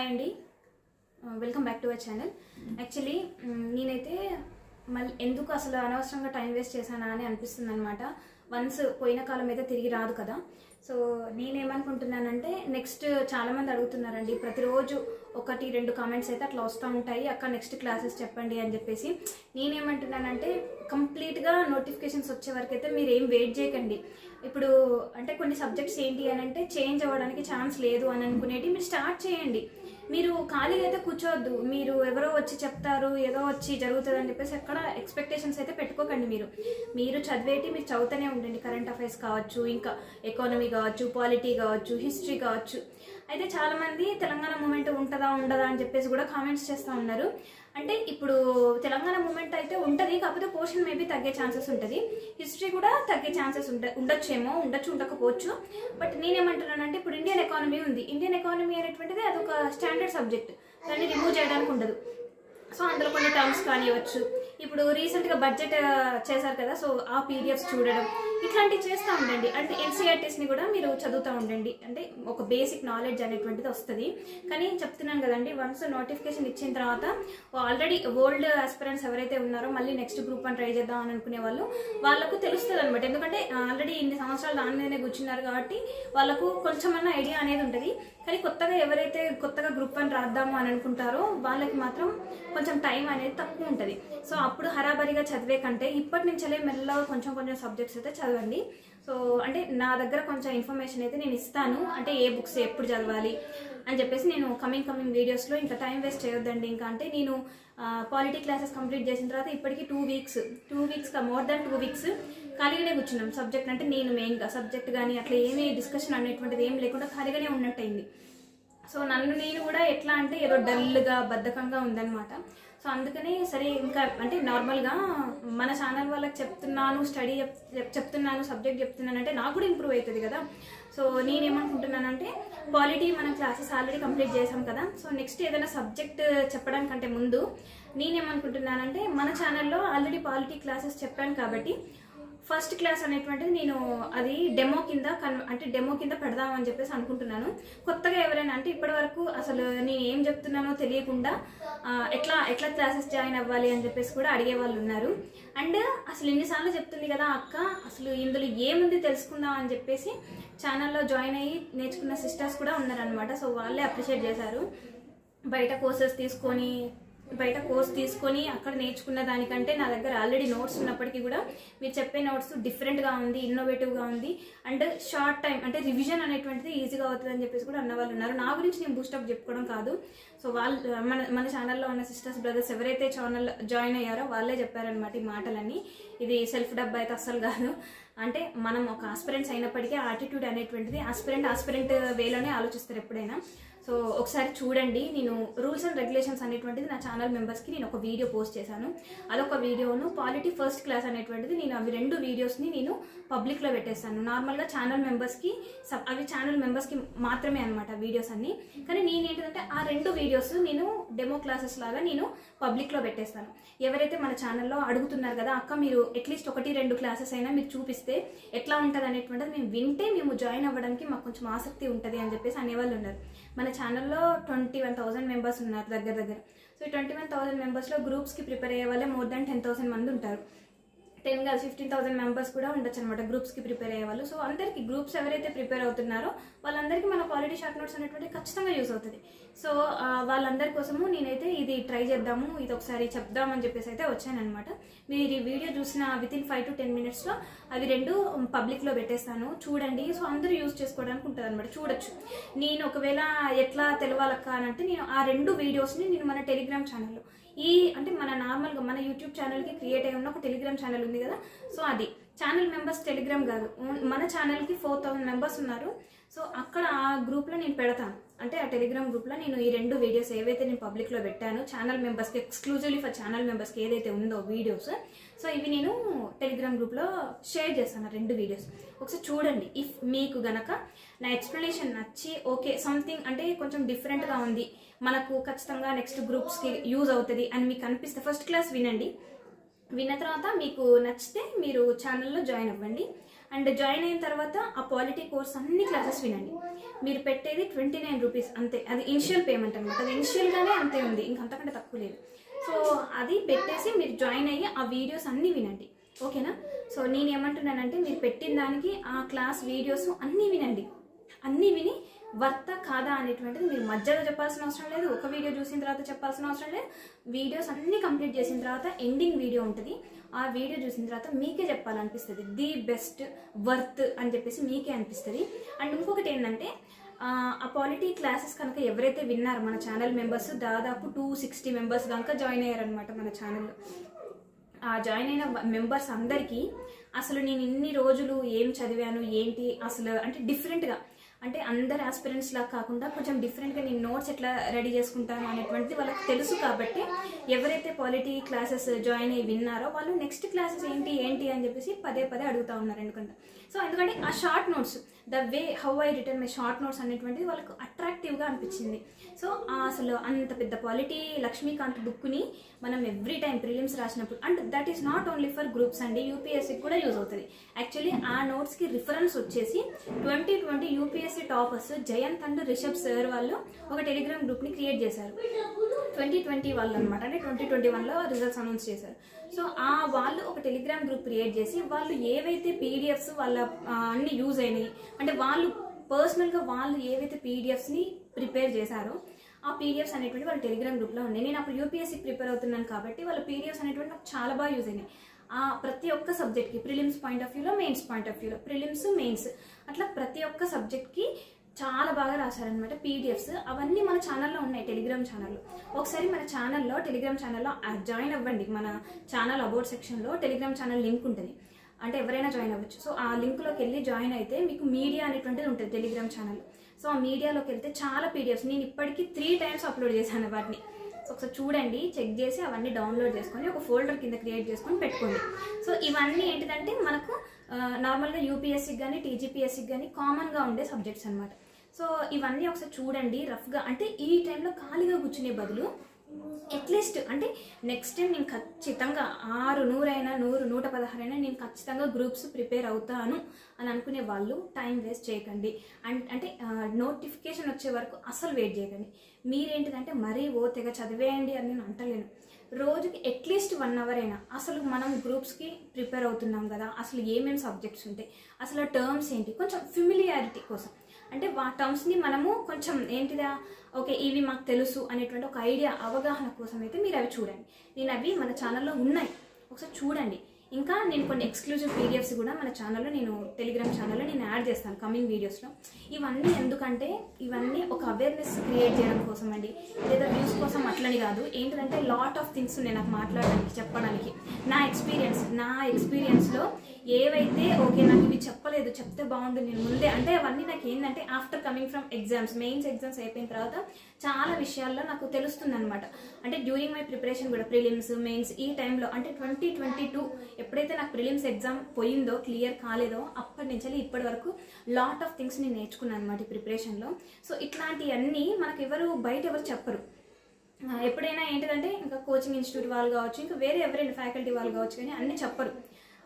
Hi అండి, welcome back to our channel. Actually నేనైతే మళ్ళీ ఎందుకు అసలు అనవసరంగా టైం వేస్ట్ చేశానా అని అనిపిస్తుంది అనమాట. వన్స్ పోయిన కాలం అయితే తిరిగి రాదు కదా. సో నేనేమనుకుంటున్నానంటే నెక్స్ట్ చాలామంది అడుగుతున్నారండి, ప్రతిరోజు 1-2 కామెంట్స్ అయితే అట్లా వస్తూ ఉంటాయి, అక్క నెక్స్ట్ క్లాసెస్ చెప్పండి అని చెప్పేసి. నేనేమంటున్నానంటే కంప్లీట్గా నోటిఫికేషన్స్ వచ్చే వరకు అయితే మీరు ఏం వెయిట్ చేయకండి. ఇప్పుడు అంటే కొన్ని సబ్జెక్ట్స్ ఏంటి అని అంటే చేంజ్ అవ్వడానికి ఛాన్స్ లేదు అని అనుకునేది మీరు స్టార్ట్ చేయండి. మీరు ఖాళీగా అయితే కూర్చోవద్దు. మీరు ఎవరో వచ్చి చెప్తారు, ఏదో వచ్చి జరుగుతుంది అని చెప్పేసి ఎక్కడ ఎక్స్పెక్టేషన్స్ అయితే పెట్టుకోకండి. మీరు చదివేటి మీరు చదువుతూనే ఉండండి. కరెంట్ అఫైర్స్ కావచ్చు, ఇంకా ఎకానమీ కావచ్చు, పాలిటీ కావచ్చు, హిస్టరీ కావచ్చు. అయితే చాలామంది తెలంగాణ మూమెంట్ ఉంటుందా ఉండదా అని చెప్పేసి కూడా కామెంట్స్ చేస్తూ ఉన్నారు. అంటే ఇప్పుడు తెలంగాణ మూమెంట్ అయితే ఉంటుంది, కాకపోతే పోర్షన్ మేబీ తగ్గే ఛాన్సెస్ ఉంటుంది. హిస్టరీ కూడా తగ్గే ఛాన్సెస్ ఉండొచ్చేమో, ఉండకపోవచ్చు. బట్ నేనేమంటున్నానంటే ఇప్పుడు ఇండియన్ ఎకానమీ ఉంది. ఇండియన్ ఎకానమీ అనేటువంటిది అదొక స్టాండర్డ్ సబ్జెక్ట్, దాన్ని రిమూవ్ చేయడానికి ఉండదు. సో అందులో కొన్ని టర్మ్స్ కానివ్వచ్చు. ఇప్పుడు రీసెంట్గా బడ్జెట్ చేశారు కదా, సో ఆ పీడిఎఫ్స్ చూడడం ఇట్లాంటివి చేస్తూ ఉండండి. అంటే ఎన్సీఆర్టీస్ని కూడా మీరు చదువుతూ ఉండండి. అంటే ఒక బేసిక్ నాలెడ్జ్ అనేటువంటిది వస్తుంది. కానీ చెప్తున్నాను కదండి, వన్స్ నోటిఫికేషన్ ఇచ్చిన తర్వాత ఆల్రెడీ ఓల్డ్ ఆస్పిరెంట్స్ ఎవరైతే ఉన్నారో మళ్ళీ నెక్స్ట్ గ్రూప్ అని ట్రై చేద్దాం అని అనుకునే వాళ్ళకు తెలుస్తుంది అనమాట. ఎందుకంటే ఆల్రెడీ ఇన్ని సంవత్సరాలు దాని మీదనే కూర్చున్నారు కాబట్టి వాళ్ళకు కొంచెమన్నా ఐడియా అనేది ఉంటుంది. కానీ ఎవరైతే కొత్తగా గ్రూప్ అని రాద్దాము అని అనుకుంటారో వాళ్ళకి మాత్రం కొంచెం టైం అనేది తక్కువ ఉంటుంది. సో అప్పుడు హరాబరిగా చదివే కంటే ఇప్పటి నుంచే మెల్లగా కొంచెం సబ్జెక్ట్స్ అయితే చదవండి. సో అంటే నా దగ్గర కొంచెం ఇన్ఫర్మేషన్ అయితే నేను ఇస్తాను, అంటే ఏ బుక్స్ ఎప్పుడు చదవాలి అని చెప్పేసి. నేను కమింగ్ వీడియోస్లో ఇంకా టైం వేస్ట్ చేయొద్దండి. ఇంకా అంటే నేను పాలిటీ క్లాసెస్ కంప్లీట్ చేసిన తర్వాత ఇప్పటికీ 2 వీక్స్ మోర్ దాన్ 2 వీక్స్ ఖాళీగానే కూర్చున్నాం. సబ్జెక్ట్ అంటే నేను మెయిన్గా సబ్జెక్ట్ కానీ అట్లా ఏమీ డిస్కషన్ అనేటువంటిది ఏం లేకుండా ఖాళీగానే ఉన్నట్టయింది. సో నేను కూడా ఎట్లా అంటే ఏదో డల్గా బద్ధకంగా ఉందన్నమాట. సో అందుకని సరే ఇంకా అంటే నార్మల్గా మన ఛానల్ వాళ్ళకి చెప్తున్నాను, చెప్తున్నాను, సబ్జెక్ట్ చెప్తున్నాను అంటే నాకు కూడా ఇంప్రూవ్ అవుతుంది కదా. సో నేనేమనుకుంటున్నానంటే పాలిటీ మనం క్లాసెస్ ఆల్రెడీ కంప్లీట్ చేసాం కదా. సో నెక్స్ట్ ఏదైనా సబ్జెక్ట్ చెప్పడానికంటే ముందు నేనేమనుకుంటున్నానంటే మన ఛానల్లో ఆల్రెడీ పాలిటీ క్లాసెస్ చెప్పాను కాబట్టి ఫస్ట్ క్లాస్ అనేటువంటిది నేను అది డెమో కింద పెడదామని చెప్పేసి అనుకుంటున్నాను. కొత్తగా ఎవరైనా అంటే ఇప్పటి వరకు అసలు నేను ఏం చెప్తున్నానో తెలియకుండా ఎట్లా క్లాసెస్ జాయిన్ అవ్వాలి అని చెప్పేసి కూడా అడిగే వాళ్ళు ఉన్నారు. అండ్ అసలు ఎన్నిసార్లు చెప్తుంది కదా అక్క, అసలు ఇందులో ఏముంది తెలుసుకుందాం అని చెప్పేసి ఛానల్లో జాయిన్ అయ్యి నేర్చుకున్న సిస్టర్స్ కూడా ఉన్నారనమాట. సో వాళ్ళే అప్రిషియేట్ చేశారు. బయట కోర్స్ తీసుకొని అక్కడ నేర్చుకున్న దానికంటే నా దగ్గర ఆల్రెడీ నోట్స్ ఉన్నప్పటికీ కూడా మీరు చెప్పే నోట్స్ డిఫరెంట్గా ఉంది, ఇన్నోవేటివ్గా ఉంది. అండ్ షార్ట్ టైం అంటే రివిజన్ అనేటువంటిది ఈజీగా అవుతుంది అని చెప్పేసి కూడా అన్న వాళ్ళు ఉన్నారు. నా గురించి నేను బూస్టప్ చెప్పుకోవడం కాదు. సో వాళ్ళు మన ఛానల్లో ఉన్న సిస్టర్స్ బ్రదర్స్ ఎవరైతే ఛానల్ జాయిన్ అయ్యారో వాళ్ళే చెప్పారనమాట ఈ మాటలన్నీ. ఇది సెల్ఫ్ డబ్బు అయితే అస్సలు కాదు. అంటే మనం ఒక ఆస్పిరెంట్స్ అయినప్పటికీ ఆటిట్యూడ్ అనేటువంటిది ఆస్పిరెంట్ వేలోనే ఆలోచిస్తారు ఎప్పుడైనా. సో ఒకసారి చూడండి, నేను రూల్స్ అండ్ రెగ్యులేషన్స్ అనేటువంటిది నా ఛానల్ మెంబర్స్కి నేను ఒక వీడియో పోస్ట్ చేశాను. అదొక వీడియోను, పాలిటీ ఫస్ట్ క్లాస్ అనేటువంటిది నేను అవి 2 వీడియోస్ని నేను పబ్లిక్లో పెట్టేస్తాను. నార్మల్గా ఛానల్ మెంబర్స్కి మాత్రమే అనమాట వీడియోస్ అన్ని. కానీ నేనేంటంటే ఆ 2 వీడియోస్ నేను డెమో క్లాసెస్ లాగా నేను పబ్లిక్లో పెట్టేస్తాను. ఎవరైతే మన ఛానల్లో అడుగుతున్నారు కదా అక్క మీరు అట్లీస్ట్ 1-2 క్లాసెస్ అయినా మీరు చూపిస్తే ఎట్లా ఉంటుంది అనేటువంటిది మేము వింటే మేము జాయిన్ అవ్వడానికి మాకు కొంచెం ఆసక్తి ఉంటుంది అని చెప్పేసి అనేవాళ్ళు ఉన్నారు. మన ఛానల్లో 21,000 మెంబర్స్ ఉన్నారు దగ్గర. సో ఈ 21,000 మెంబర్స్లో గ్రూప్స్కి ప్రిపేర్ అయ్యే వాళ్ళే మోర్ దాన్ 10,000 మంది ఉంటారు. 10 కాదు 15,000 మెంబర్స్ కూడా ఉండొచ్చు అనమాట గ్రూప్స్కి ప్రిపేర్ అయ్యే వాళ్ళు. సో అందరికీ గ్రూప్స్ ఎవరైతే ప్రిపేర్ అవుతున్నారో వాళ్ళందరికీ మన పాలిటీ షార్ట్ నోట్స్ అనేటువంటి ఖచ్చితంగా యూజ్ అవుతుంది. సో వాళ్ళందరి కోసము నేనైతే ఇది ట్రై చేద్దాము, ఇది ఒకసారి చెప్దామని చెప్పేసి అయితే వచ్చానమాట. మీరు ఈ వీడియో చూసిన వితిన్ 5 to 10 minutesలో అవి 2 పబ్లిక్లో పెట్టేస్తాను, చూడండి. సో అందరూ యూజ్ చేసుకోవడానికి ఉంటుంది అనమాట, చూడొచ్చు. నేను ఒకవేళ ఎట్లా తెలవాలక్క అని అంటే నేను ఆ 2 వీడియోస్ని నేను మన టెలిగ్రామ్ ఛానల్లో అంటే మన నార్మల్గా మన యూట్యూబ్ ఛానల్కి క్రియేట్ అయి ఉన్న ఒక టెలిగ్రామ్ ఛానల్ ఉంది కదా. సో అది ఛానల్ మెంబర్స్ టెలిగ్రామ్ కాదు, మన ఛానల్కి 4,000 మెంబర్స్ ఉన్నారు. సో అక్కడ ఆ గ్రూప్లో నేను పెడతాను. అంటే ఆ టెలిగ్రామ్ గ్రూప్లో నేను ఈ 2 వీడియోస్ ఏవైతే నేను పబ్లిక్లో పెట్టాను ఛానల్ మెంబర్స్కి, ఎక్స్క్లూజివ్లీ ఫర్ ఛానల్ మెంబర్స్కి ఏదైతే ఉందో వీడియోస్, సో ఇవి నేను టెలిగ్రామ్ గ్రూప్లో షేర్ చేస్తాను 2 వీడియోస్. ఒకసారి చూడండి. ఇఫ్ మీకు గనక నా ఎక్స్ప్లెనేషన్ నచ్చి ఓకే సంథింగ్ అంటే కొంచెం డిఫరెంట్గా ఉంది, మనకు ఖచ్చితంగా నెక్స్ట్ గ్రూప్స్కి యూజ్ అవుతుంది అని మీకు అనిపిస్తే ఫస్ట్ క్లాస్ వినండి. విన్న తర్వాత మీకు నచ్చితే మీరు ఛానల్లో జాయిన్ అవ్వండి. అండ్ జాయిన్ అయిన తర్వాత ఆ పాలిటీ కోర్స్ అన్ని క్లాసెస్ వినండి. మీరు పెట్టేది 29 రూపీస్ అంతే, అది ఇనిషియల్ పేమెంట్ అనమాట. అది ఇనిషియల్గానే అంతే ఉంది, ఇంకంతకంటే తక్కువ లేదు. సో అది పెట్టేసి మీరు జాయిన్ అయ్యి ఆ వీడియోస్ అన్నీ వినండి, ఓకేనా? సో నేను ఏమంటున్నానంటే మీరు పెట్టిన దానికి ఆ క్లాస్ వీడియోస్ అన్నీ వినండి. అన్నీ విని వర్త కాదా అనేటువంటిది మీరు మధ్యలో చెప్పాల్సిన అవసరం లేదు, ఒక వీడియో చూసిన తర్వాత చెప్పాల్సిన అవసరం లేదు. వీడియోస్ అన్నీ కంప్లీట్ చేసిన తర్వాత ఎండింగ్ వీడియో ఉంటుంది, ఆ వీడియో చూసిన తర్వాత మీకే చెప్పాలనిపిస్తుంది, ది బెస్ట్ వర్త్ అని చెప్పేసి మీకే అనిపిస్తుంది. అండ్ ఇంకొకటి ఏంటంటే ఆ పాలిటీ క్లాసెస్ కనుక ఎవరైతే విన్నారో మన ఛానల్ మెంబర్స్ దాదాపు 260 మెంబర్స్ కనుక జాయిన్ అయ్యారనమాట మన ఛానల్లో. ఆ జాయిన్ అయిన మెంబర్స్ అందరికీ అసలు నేను ఇన్ని రోజులు ఏం చదివాను ఏంటి అసలు అంటే డిఫరెంట్గా, అంటే అందరు ఆస్పిరెంట్స్ లాగా కాకుండా కొంచెం డిఫరెంట్గా నేను నోట్స్ ఎట్లా రెడీ చేసుకుంటాను అనేటువంటిది వాళ్ళకి తెలుసు. కాబట్టి ఎవరైతే పాలిటీ క్లాసెస్ జాయిన్ అయ్యి విన్నారో వాళ్ళు నెక్స్ట్ క్లాసెస్ ఏంటి అని చెప్పేసి పదే అడుగుతూ ఉన్నారు. ఎందుకంటే ఆ short notes, the way how I return my short notes అనేటువంటిది వాళ్ళకు అట్రాక్టివ్గా అనిపించింది. సో అసలు అంత పెద్ద పాలిటీ లక్ష్మీకాంత్ బుక్ని మనం ఎవ్రీ టైం ప్రిలిమ్స్ రాసినప్పుడు, and that is not only for groups అండి, యూపీఎస్సీకి కూడా యూజ్ అవుతుంది. యాక్చువల్లీ ఆ నోట్స్కి రిఫరెన్స్ వచ్చేసి 2020 UPSC toppers Jayant and Rishabh sir వాళ్ళు ఒక టెలిగ్రామ్ గ్రూప్ని క్రియేట్ చేశారు. 2020 వాళ్ళు అనమాట, అంటే 2021లో రిజల్ట్స్ అనౌన్స్ చేశారు. సో వాళ్ళు ఒక టెలిగ్రామ్ గ్రూప్ క్రియేట్ చేసి వాళ్ళు ఏవైతే పీడిఎఫ్స్ వాళ్ళ అన్ని యూజ్ అయినాయి, అంటే వాళ్ళు పర్సనల్గా వాళ్ళు ఏవైతే పీడిఎఫ్స్ని ప్రిపేర్ చేశారో ఆ పీడిఎఫ్స్ అనేటువంటి వాళ్ళ టెలిగ్రామ్ గ్రూప్లో ఉన్నాయి. నేను అప్పుడు యూపీఎస్సీ ప్రిపేర్ అవుతున్నాను కాబట్టి వాళ్ళ పీడిఎఫ్స్ అనేటువంటి నాకు చాలా బాగా యూజ్ అయినాయి. ప్రతి ఒక్క సబ్జెక్ట్కి ప్రిలిమ్స్ పాయింట్ ఆఫ్ వ్యూలో, మెయిన్స్ పాయింట్ ఆఫ్ వ్యూలో, ప్రిలిమ్స్ మెయిన్స్ అట్లా ప్రతి ఒక్క సబ్జెక్ట్కి చాలా బాగా రాశారనమాట పీడిఎఫ్స్. అవన్నీ మన ఛానల్లో ఉన్నాయి, టెలిగ్రామ్ ఛానల్లో. ఒకసారి మన ఛానల్లో టెలిగ్రామ్ ఛానల్లో జాయిన్ అవ్వండి. మన ఛానల్ అబౌట్ సెక్షన్లో టెలిగ్రామ్ ఛానల్ లింక్ ఉంటుంది, అంటే ఎవరైనా జాయిన్ అవ్వచ్చు. సో ఆ లింక్లోకి వెళ్ళి జాయిన్ అయితే మీకు మీడియా అనేటువంటిది ఉంటుంది టెలిగ్రామ్ ఛానల్. సో ఆ మీడియాలోకి వెళ్తే చాలా పీడిఎఫ్స్ నేను ఇప్పటికీ 3 times అప్లోడ్ చేశాను వాటిని. సో ఒకసారి చూడండి, చెక్ చేసి అవన్నీ డౌన్లోడ్ చేసుకొని ఒక ఫోల్డర్ కింద క్రియేట్ చేసుకొని పెట్టుకోండి. సో ఇవన్నీ ఏంటిదంటే మనకు నార్మల్గా యూపీఎస్సీకి కానీ టీజీపీఎస్సీకి కానీ కామన్గా ఉండే సబ్జెక్ట్స్ అనమాట. సో ఇవన్నీ ఒకసారి చూడండి రఫ్గా, అంటే ఈ టైంలో ఖాళీగా కూర్చునే బదులు అట్లీస్ట్ అంటే నెక్స్ట్ టైం నేను ఖచ్చితంగా 600 అయినా 100, 116 అయినా నేను ఖచ్చితంగా గ్రూప్స్ ప్రిపేర్ అవుతాను అని అనుకునే వాళ్ళు టైం వేస్ట్ చేయకండి. అంటే నోటిఫికేషన్ వచ్చే వరకు అసలు వెయిట్ చేయకండి. మీరేంటిదంటే మరీ తెగ చదివేయండి అని నేను అంటలేను. రోజుకి అట్లీస్ట్ 1 hour అయినా అసలు మనం గ్రూప్స్కి ప్రిపేర్ అవుతున్నాం కదా, అసలు ఏమేమి సబ్జెక్ట్స్ ఉంటాయి, అసలు టర్మ్స్ ఏంటి, కొంచెం ఫెమిలియారిటీ కోసం, అంటే ఆ టర్మ్స్ని మనము కొంచెం ఏంటిదా ఓకే ఇవి మాకు తెలుసు అనేటువంటి ఒక ఐడియా అవగాహన కోసం అయితే మీరు అవి చూడండి. నేను అవి మన ఛానల్లో ఉన్నాయి, ఒకసారి చూడండి. ఇంకా నేను కొన్ని ఎక్స్క్లూజివ్ పీడిఎఫ్స్ కూడా మన ఛానల్లో, నేను టెలిగ్రామ్ ఛానల్లో నేను యాడ్ చేస్తాను కమింగ్ వీడియోస్లో. ఇవన్నీ ఎందుకంటే ఇవన్నీ ఒక అవేర్నెస్ క్రియేట్ చేయడం కోసం అండి, లేదా వ్యూస్ కోసం అట్లని కాదు. ఏంటంటే లాట్ ఆఫ్ థింగ్స్ ఉన్నాయి నాకు మాట్లాడడానికి, చెప్పడానికి. నా ఎక్స్పీరియన్స్లో ఏవైతే ఓకే నాకు ఇవి చెప్పలేదు, చెప్తే బాగుండు నేను ముందే, అంటే అవన్నీ నాకు ఏంటంటే after coming from exams, mains exams అయిపోయిన తర్వాత చాలా విషయాల్లో నాకు తెలుస్తుంది అనమాట. అంటే డ్యూరింగ్ మై ప్రిపరేషన్ కూడా ప్రిలిమ్స్ మెయిన్స్ ఈ టైంలో, అంటే 2022 ఎప్పుడైతే నాకు ప్రిలిమ్స్ ఎగ్జామ్ పోయిందో, క్లియర్ కాలేదో, అప్పటి నుంచి ఇప్పటి వరకు లాట్ ఆఫ్ థింగ్స్ నేను నేర్చుకున్నాను అనమాట ఈ ప్రిపరేషన్లో. సో ఇట్లాంటివన్నీ మనకు బయట ఎవరు చెప్పరు. ఎప్పుడైనా ఏంటిదంటే ఇంకా కోచింగ్ ఇన్స్టిట్యూట్ వాళ్ళు కావచ్చు, ఇంకా వేరే ఎవరైనా ఫ్యాకల్టీ వాళ్ళు కావచ్చు, కానీ అన్నీ చెప్పరు.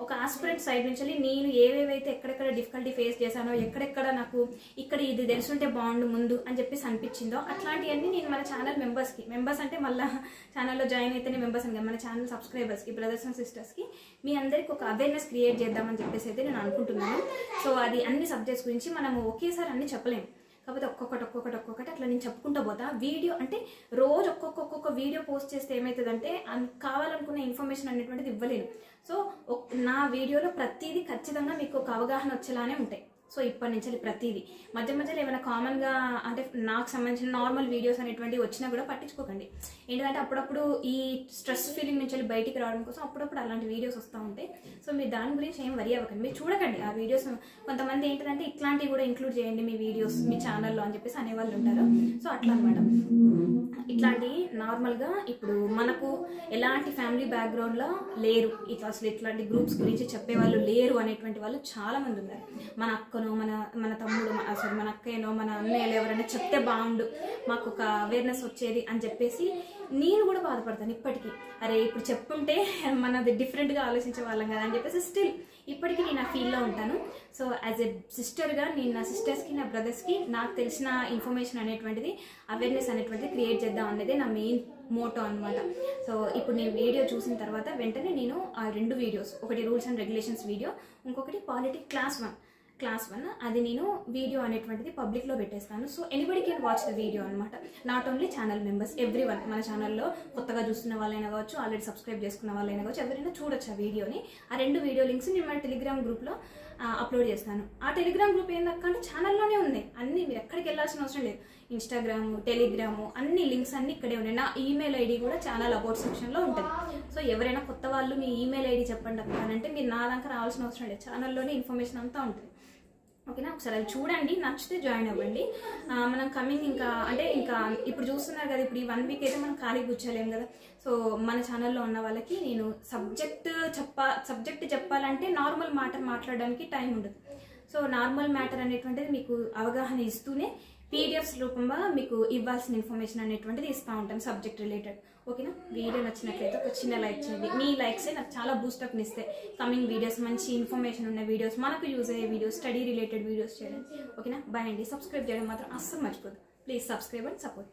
ఒక ఆస్పిరెంట్ సైడ్ నుంచి నేను ఏవేవైతే ఎక్కడెక్కడ డిఫికల్టీ ఫేస్ చేశానో, ఎక్కడెక్కడ నాకు ఇక్కడ ఇది తెలుసుంటే బాగుండు ముందు అని చెప్పేసి అనిపించిందో, అట్లాంటివన్నీ నేను మన ఛానల్ మెంబర్స్ అంటే మళ్ళీ ఛానల్లో జాయిన్ అయితేనే మెంబర్స్ అని, మన ఛానల్ సబ్స్క్రైబర్స్కి, బ్రదర్స్ అండ్ సిస్టర్స్కి మీ అందరికి ఒక అవేర్నెస్ క్రియేట్ చేద్దామని చెప్పేసి అయితే నేను అనుకుంటున్నాను. సో అది అన్ని సబ్జెక్ట్స్ గురించి మనము ఒకేసారి అన్ని చెప్పలేము, కాకపోతే ఒక్కొక్కటి అట్లా నేను చెప్పుకుంటూ పోతా. వీడియో అంటే రోజు ఒక్కొక్క వీడియో పోస్ట్ చేస్తే ఏమవుతుందంటే కావాలనుకున్న ఇన్ఫర్మేషన్ అనేటువంటిది ఇవ్వలేను. సో నా వీడియోలో ప్రతిదీ ఖచ్చితంగా మీకు ఒక అవగాహన వచ్చేలానే ఉంటాయి. సో ఇప్పటి నుంచి ప్రతిదీ మధ్యలో ఏమైనా కామన్గా అంటే నాకు సంబంధించిన నార్మల్ వీడియోస్ అనేటువంటివి వచ్చినా కూడా పట్టించుకోకండి. ఏంటంటే అప్పుడప్పుడు ఈ స్ట్రెస్ ఫీలింగ్ నుంచి బయటికి రావడం కోసం అప్పుడప్పుడు అలాంటి వీడియోస్ వస్తూ ఉంటాయి. సో మీరు దాని గురించి ఏం వరి అవ్వకండి, మీరు చూడకండి ఆ వీడియోస్. కొంతమంది ఏంటంటే ఇట్లాంటివి కూడా ఇంక్లూడ్ చేయండి మీ వీడియోస్ మీ ఛానల్లో అని చెప్పేసి అనేవాళ్ళు ఉంటారు. సో అట్లా అనమాట. ఇట్లాంటి నార్మల్గా ఇప్పుడు మనకు ఎలాంటి ఫ్యామిలీ బ్యాక్గ్రౌండ్లో లేరు, అసలు ఇట్లాంటి గ్రూప్స్ గురించి చెప్పేవాళ్ళు లేరు అనేటువంటి వాళ్ళు చాలామంది ఉన్నారు. మన అక్క అక్కనో మన తమ్ముడు సారీ మన అక్కయ్యనో మన అన్నయ్యలో ఎవరైనా చెప్తే బాగుండు, మాకు ఒక అవేర్నెస్ వచ్చేది అని చెప్పేసి నేను కూడా బాధపడతాను ఇప్పటికీ. అరే ఇప్పుడు చెప్పుంటే మనది డిఫరెంట్గా ఆలోచించే వాళ్ళం కదా అని చెప్పేసి స్టిల్ ఇప్పటికీ నేను ఆ ఫీల్లో ఉంటాను. సో యాజ్ ఎ సిస్టర్గా నేను నా సిస్టర్స్కి నా బ్రదర్స్కి నాకు తెలిసిన ఇన్ఫర్మేషన్ అనేటువంటిది, అవేర్నెస్ అనేటువంటిది క్రియేట్ చేద్దాం అనేది నా మెయిన్ మోటో అనమాట. సో ఇప్పుడు నేను వీడియో చూసిన తర్వాత వెంటనే నేను ఆ 2 వీడియోస్, ఒకటి రూల్స్ అండ్ రెగ్యులేషన్స్ వీడియో, ఇంకొకటి పాలిటీ క్లాస్ 1 అది నేను వీడియో అనేటువంటిది పబ్లిక్లో పెట్టేస్తాను. So anybody can watch the video అనమాట. Not only channel members, everyone మన ఛానల్లో కొత్తగా చూస్తున్న వాళ్ళైనా కావచ్చు, ఆల్రెడీ సబ్స్క్రైబ్ చేసుకున్న వాళ్ళైనా కావచ్చు, ఎవరైనా చూడొచ్చు ఆ వీడియోని. ఆ 2 వీడియో లింక్స్ నేను మన టెలిగ్రామ్ గ్రూప్లో అప్లోడ్ చేస్తాను. ఆ టెలిగ్రామ్ గ్రూప్ ఏంటంటే ఛానల్లోనే ఉన్నాయి అన్నీ, మీరు ఎక్కడికి వెళ్ళాల్సిన అవసరం లేదు. ఇన్స్టాగ్రాము, టెలిగ్రాము అన్ని లింక్స్ అన్ని ఇక్కడే ఉన్నాయి. నా ఈమెయిల్ ఐడి కూడా ఛానల్ అబౌట్ సెక్షన్లో ఉంటుంది. సో ఎవరైనా కొత్త వాళ్ళు మీ ఈమెయిల్ ఐడి చెప్పండి అంటే మీరు నా దాకా రావాల్సిన అవసరం లేదు, ఛానల్లోనే ఇన్ఫర్మేషన్ అంతా ఉంటుంది. ఓకేనా, ఒకసారి అది చూడండి, నచ్చితే జాయిన్ అవ్వండి. మనం కమింగ్ ఇంకా ఇప్పుడు చూస్తున్నారు కదా, ఇప్పుడు ఈ 1 వీక్ అయితే మనం ఖాళీ కూర్చోలేము కదా. సో మన ఛానల్లో ఉన్న వాళ్ళకి నేను సబ్జెక్ట్ చెప్పాలంటే నార్మల్ మాట్లాడడానికి టైం ఉండదు. సో నార్మల్ మ్యాటర్ అనేటువంటిది మీకు అవగాహన ఇస్తూనే పీడిఎఫ్స్ రూపంగా మీకు ఇవ్వాల్సిన ఇన్ఫర్మేషన్ అనేటువంటిది ఇస్తూ ఉంటాను సబ్జెక్ట్ రిలేటెడ్. ఓకేనా, వీడియో నచ్చినట్లయితే ఒక చిన్న లైక్ చేయండి. మీ లైక్సే నాకు చాలా బూస్టప్ని ఇస్తాయి. కమింగ్ వీడియోస్, మంచి ఇన్ఫర్మేషన్ ఉన్న వీడియోస్, మనకు యూజ్ అయ్యే వీడియోస్, స్టడీ రిలేటెడ్ వీడియోస్ చేయడం. ఓకేనా, బాయ్ అండి. సబ్స్క్రైబ్ చేయడం మాత్రం అస్సలు మర్చిపోదు. Please subscribe and support.